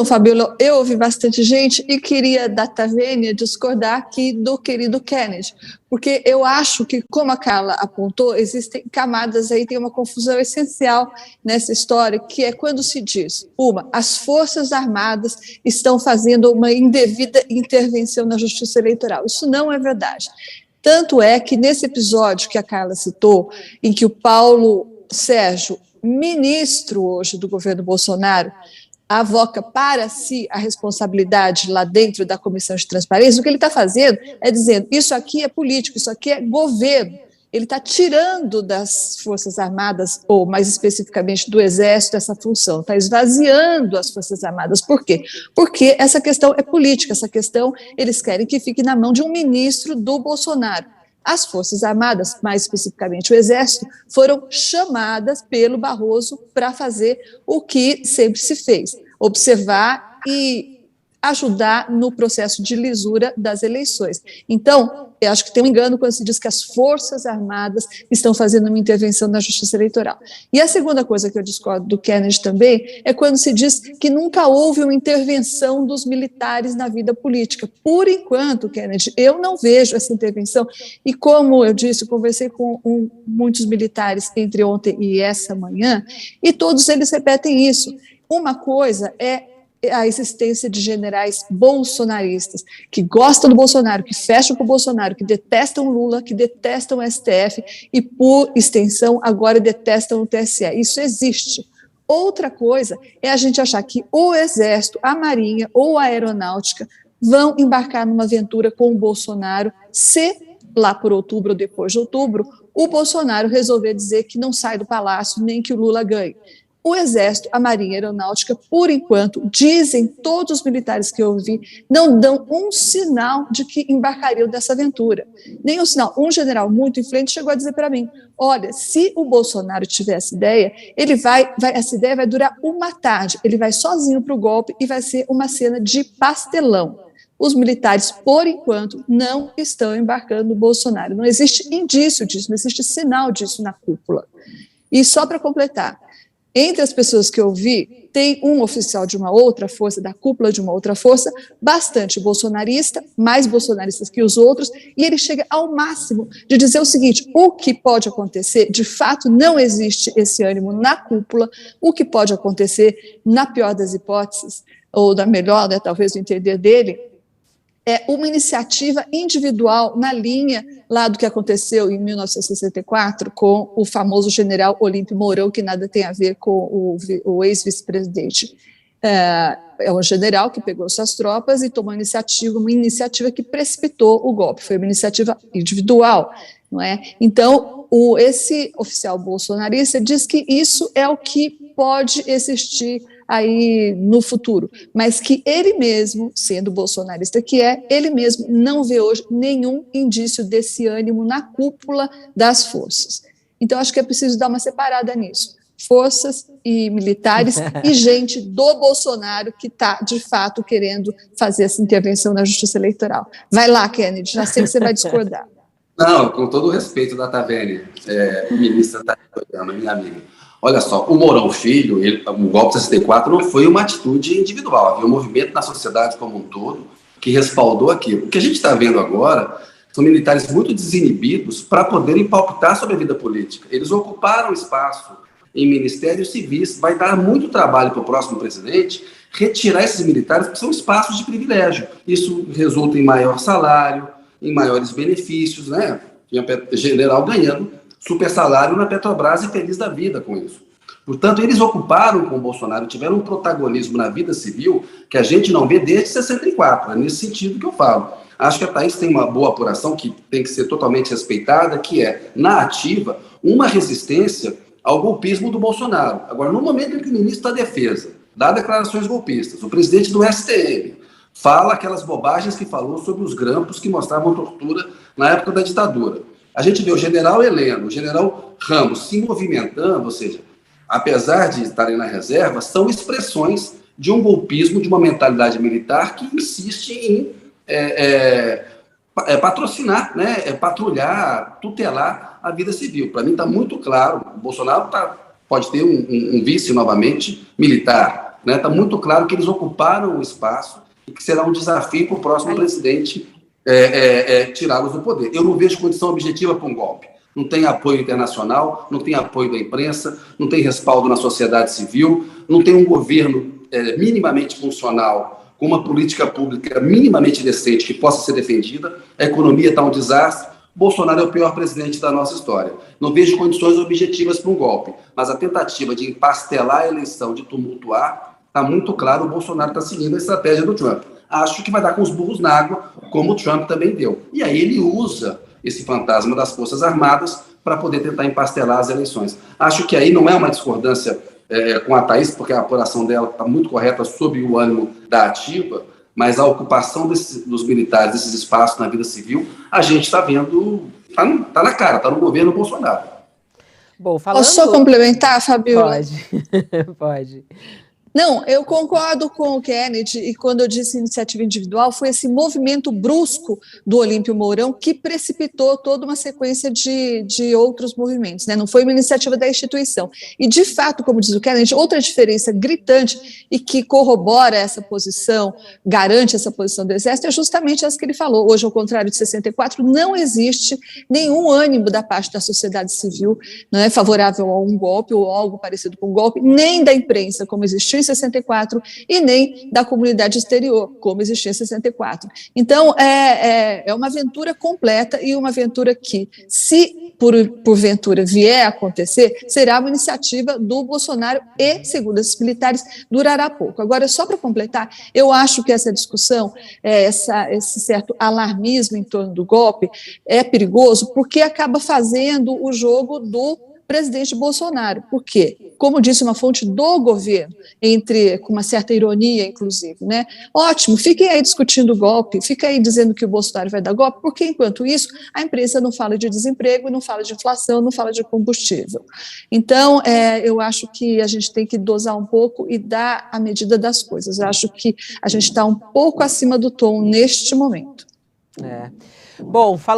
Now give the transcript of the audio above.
Fabiola, eu ouvi bastante gente e queria da Tavênia discordar aqui do querido Kennedy, porque eu acho que, como a Carla apontou, existem camadas aí, tem uma confusão essencial nessa história, que é quando se diz, as Forças Armadas estão fazendo uma indevida intervenção na Justiça Eleitoral. Isso não é verdade. Tanto é que nesse episódio que a Carla citou, em que o Paulo Sérgio, ministro hoje do governo Bolsonaro, avoca para si a responsabilidade lá dentro da Comissão de Transparência, o que ele está fazendo é dizendo, isso aqui é político, isso aqui é governo. Ele está tirando das Forças Armadas, ou mais especificamente do Exército, essa função, está esvaziando as Forças Armadas. Por quê? Porque essa questão é política, essa questão eles querem que fique na mão de um ministro do Bolsonaro. As Forças Armadas, mais especificamente o Exército, foram chamadas pelo Barroso para fazer o que sempre se fez, observar e ajudar no processo de lisura das eleições. Então, eu acho que tem um engano quando se diz que as Forças Armadas estão fazendo uma intervenção na Justiça Eleitoral. E a segunda coisa que eu discordo do Kennedy também é quando se diz que nunca houve uma intervenção dos militares na vida política. Por enquanto, Kennedy, eu não vejo essa intervenção. E como eu disse, eu conversei com muitos militares entre ontem e essa manhã, e todos eles repetem isso. Uma coisa é a existência de generais bolsonaristas, que gostam do Bolsonaro, que fecham com o Bolsonaro, que detestam Lula, que detestam o STF e, por extensão, agora detestam o TSE. Isso existe. Outra coisa é a gente achar que o Exército, a Marinha ou a Aeronáutica vão embarcar numa aventura com o Bolsonaro se, lá por outubro ou depois de outubro, o Bolsonaro resolver dizer que não sai do palácio nem que o Lula ganhe. O Exército, a Marinha e a Aeronáutica, por enquanto, dizem, todos os militares que eu ouvi, não dão um sinal de que embarcariam dessa aventura. Nem um sinal. Um general muito influente chegou a dizer para mim, olha, se o Bolsonaro tiver essa ideia, essa ideia vai durar uma tarde, ele vai sozinho para o golpe e vai ser uma cena de pastelão. Os militares, por enquanto, não estão embarcando no Bolsonaro. Não existe indício disso, não existe sinal disso na cúpula. E só para completar, entre as pessoas que eu vi, tem um oficial de uma outra força, da cúpula de uma outra força, bastante bolsonarista, mais bolsonaristas que os outros, e ele chega ao máximo de dizer o seguinte, o que pode acontecer, de fato não existe esse ânimo na cúpula, o que pode acontecer, na pior das hipóteses, ou na melhor, né, talvez no entender dele, é uma iniciativa individual na linha lá do que aconteceu em 1964 com o famoso general Olímpio Mourão, que nada tem a ver com o ex-vice-presidente. É um general que pegou suas tropas e tomou uma iniciativa que precipitou o golpe, foi uma iniciativa individual, não é? Então, esse oficial bolsonarista diz que isso é o que pode existir aí no futuro, mas que ele mesmo, sendo bolsonarista que é, ele mesmo não vê hoje nenhum indício desse ânimo na cúpula das forças. Então, acho que é preciso dar uma separada nisso. Forças e militares e gente do Bolsonaro que está, de fato, querendo fazer essa intervenção na Justiça Eleitoral. Vai lá, Kennedy, já sei que você vai discordar. Não, com todo o respeito da Tavênia, ministra Tavênia, minha amiga. Olha só, o Mourão Filho, o golpe de 64 não foi uma atitude individual, havia um movimento na sociedade como um todo que respaldou aquilo. O que a gente está vendo agora são militares muito desinibidos para poderem palpitar sobre a vida política. Eles ocuparam espaço em ministérios civis, vai dar muito trabalho para o próximo presidente retirar esses militares, que são espaços de privilégio. Isso resulta em maior salário, em maiores benefícios, né? Tinha general ganhando super salário na Petrobras e feliz da vida com isso. Portanto, eles ocuparam com o Bolsonaro, tiveram um protagonismo na vida civil que a gente não vê desde 64, é nesse sentido que eu falo. Acho que a Thaís tem uma boa apuração que tem que ser totalmente respeitada, que é, na ativa, uma resistência ao golpismo do Bolsonaro. Agora, no momento em que o ministro da Defesa dá declarações golpistas, o presidente do STM fala aquelas bobagens que falou sobre os grampos que mostravam tortura na época da ditadura. A gente vê o general Heleno, o general Ramos se movimentando, ou seja, apesar de estarem na reserva, são expressões de um golpismo, de uma mentalidade militar que insiste em patrocinar, né, patrulhar, tutelar a vida civil. Para mim está muito claro, o Bolsonaro pode ter um vice novamente militar, né? Está muito claro que eles ocuparam o espaço e que será um desafio para o próximo presidente tirá-los do poder. Eu não vejo condição objetiva para um golpe. Não tem apoio internacional, não tem apoio da imprensa, não tem respaldo na sociedade civil, não tem um governo minimamente funcional, com uma política pública minimamente decente que possa ser defendida, a economia está um desastre. Bolsonaro é o pior presidente da nossa história. Não vejo condições objetivas para um golpe, mas a tentativa de empastelar a eleição, de tumultuar, está muito claro, o Bolsonaro está seguindo a estratégia do Trump. Acho que vai dar com os burros na água, como o Trump também deu. E aí ele usa esse fantasma das Forças Armadas para poder tentar empastelar as eleições. Acho que aí não é uma discordância com a Thaís, porque a apuração dela está muito correta sob o ânimo da ativa, mas a ocupação dos militares, desses espaços na vida civil, a gente está vendo, está na cara, está no governo Bolsonaro. Bom, falando... Posso só complementar, Fabiola? Pode, pode. Não, eu concordo com o Kennedy, e quando eu disse iniciativa individual, foi esse movimento brusco do Olímpio Mourão que precipitou toda uma sequência de outros movimentos, né? Não foi uma iniciativa da instituição. E, de fato, como diz o Kennedy, outra diferença gritante e que corrobora essa posição, garante essa posição do Exército, é justamente essa que ele falou. Hoje, ao contrário de 64, não existe nenhum ânimo da parte da sociedade civil, não é favorável a um golpe ou algo parecido com um golpe, nem da imprensa, como existiu em 64, e nem da comunidade exterior, como existia em 64. Então, é uma aventura completa e uma aventura que, se porventura vier a acontecer, será uma iniciativa do Bolsonaro e, segundo esses militares, durará pouco. Agora, só para completar, eu acho que essa discussão, esse certo alarmismo em torno do golpe é perigoso porque acaba fazendo o jogo do presidente Bolsonaro. Por quê? Como disse uma fonte do governo, com uma certa ironia, inclusive, né? Ótimo, fiquem aí discutindo o golpe, fica aí dizendo que o Bolsonaro vai dar golpe, porque, enquanto isso, a imprensa não fala de desemprego, não fala de inflação, não fala de combustível. Então, eu acho que a gente tem que dosar um pouco e dar a medida das coisas. Eu acho que a gente está um pouco acima do tom neste momento. Bom,